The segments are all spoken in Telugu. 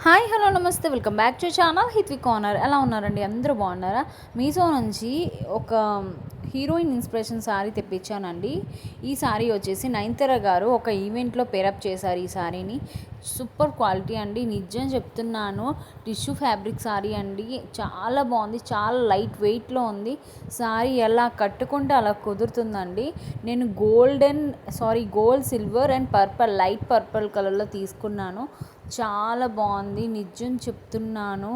హాయ్ హలో నమస్తే welcome back to channel Hitvik corner. ఎలా ఉన్నారండి? అందరూ బాగున్నారా? మీషో నుంచి ఒక హీరోయిన్ ఇన్స్పిరేషన్ శారీ తెప్పించానండి. ఈ శారీ వచ్చేసి నయనతార గారు ఒక ఈవెంట్లో పేరప్ చేశారు. ఈ శారీని సూపర్ క్వాలిటీ అండి, నిజం చెప్తున్నాను. టిష్యూ ఫ్యాబ్రిక్ శారీ అండి, చాలా బాగుంది, చాలా లైట్ వెయిట్లో ఉంది. శారీ ఎలా కట్టుకుంటే అలా కుదురుతుందండి. నేను gold, silver and purple, light purple కలర్లో తీసుకున్నాను. చాలా బాగుంది, నిజం చెప్తున్నాను.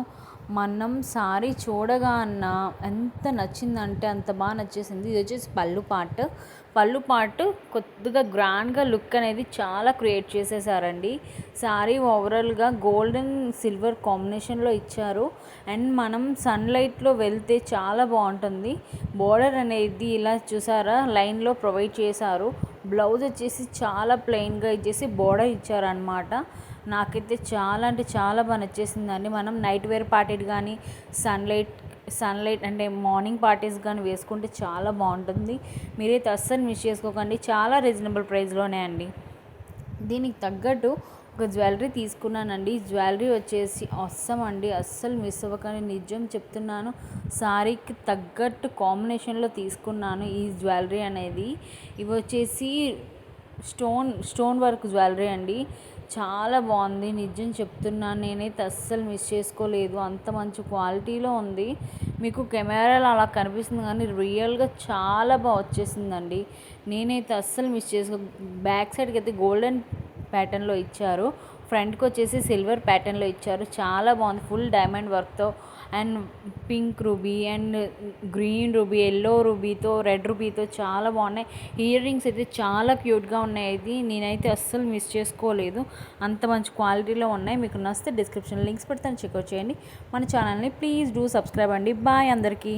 మనం సారీ చూడగాన ఎంత నచ్చిందంటే అంత బాగా నచ్చేసింది. ఇది వచ్చేసి పళ్ళు పాటు కొద్దిగా గ్రాండ్గా లుక్ అనేది చాలా క్రియేట్ చేసేసారండి. సారీ ఓవరాల్గా గోల్డ్ అండ్ సిల్వర్ కాంబినేషన్లో ఇచ్చారు. అండ్ మనం సన్లైట్లో వెళ్తే చాలా బాగుంటుంది. బోర్డర్ అనేది ఇలా చూసారా, లైన్లో ప్రొవైడ్ చేశారు. బ్లౌజ్ వచ్చేసి చాలా ప్లెయిన్గా ఇచ్చేసి బోర్డర్ ఇచ్చారనమాట. నాకైతే చాలా అంటే చాలా బాగా నచ్చేసిందండి. మనం నైట్ వేర్ పార్టీకి కానీ సన్లైట్ అంటే మార్నింగ్ పార్టీస్ కానీ వేసుకుంటే చాలా బాగుంటుంది. మీరైతే అస్సలు మిస్ చేసుకోకండి, చాలా రీజనబుల్ ప్రైస్లోనే అండి. దీనికి తగ్గట్టు ఒక జ్యువెలరీ తీసుకున్నానండి. జ్యువెలరీ వచ్చేసి అవసరం అండి, అస్సలు మిస్ అవ్వకండి, నిజం చెప్తున్నాను. సారీకి తగ్గట్టు కాంబినేషన్లో తీసుకున్నాను ఈ జ్యువెలరీ అనేది. ఇవి వచ్చేసి స్టోన్ వర్క్ జ్యువెలరీ అండి, చాలా బాగుంది, నిజం చెప్తున్నాను. నేనైతే అస్సలు మిస్ చేసుకోలేదు, అంత మంచి క్వాలిటీలో ఉంది. మీకు కెమెరాలో అలా కనిపిస్తుంది కానీ రియల్గా చాలా బాగా వచ్చేసిందండి. నేనైతే అస్సలు మిస్ చేసుకో. బ్యాక్ సైడ్కి అయితే గోల్డెన్ ప్యాటర్న్లో ఇచ్చారు, ఫ్రంట్కి వచ్చేసి సిల్వర్ ప్యాటర్న్లో ఇచ్చారు. చాలా బాగుంది, ఫుల్ డైమండ్ వర్క్తో and pink ruby and green ruby, yellow రూబీతో, రెడ్ రూబీతో చాలా బాగున్నాయి. ఇయర్ రింగ్స్ అయితే చాలా క్యూట్గా ఉన్నాయి. ఇది నేనైతే అస్సలు మిస్ చేసుకోలేదు, అంత మంచి క్వాలిటీలో ఉన్నాయి. మీకు నచ్చితే డిస్క్రిప్షన్ లింక్స్ పెడతాను, చెక్అవుట్ చేయండి. మన ఛానల్ని ప్లీజ్ డూ సబ్స్క్రైబ్ అండి. బాయ్ అందరికీ.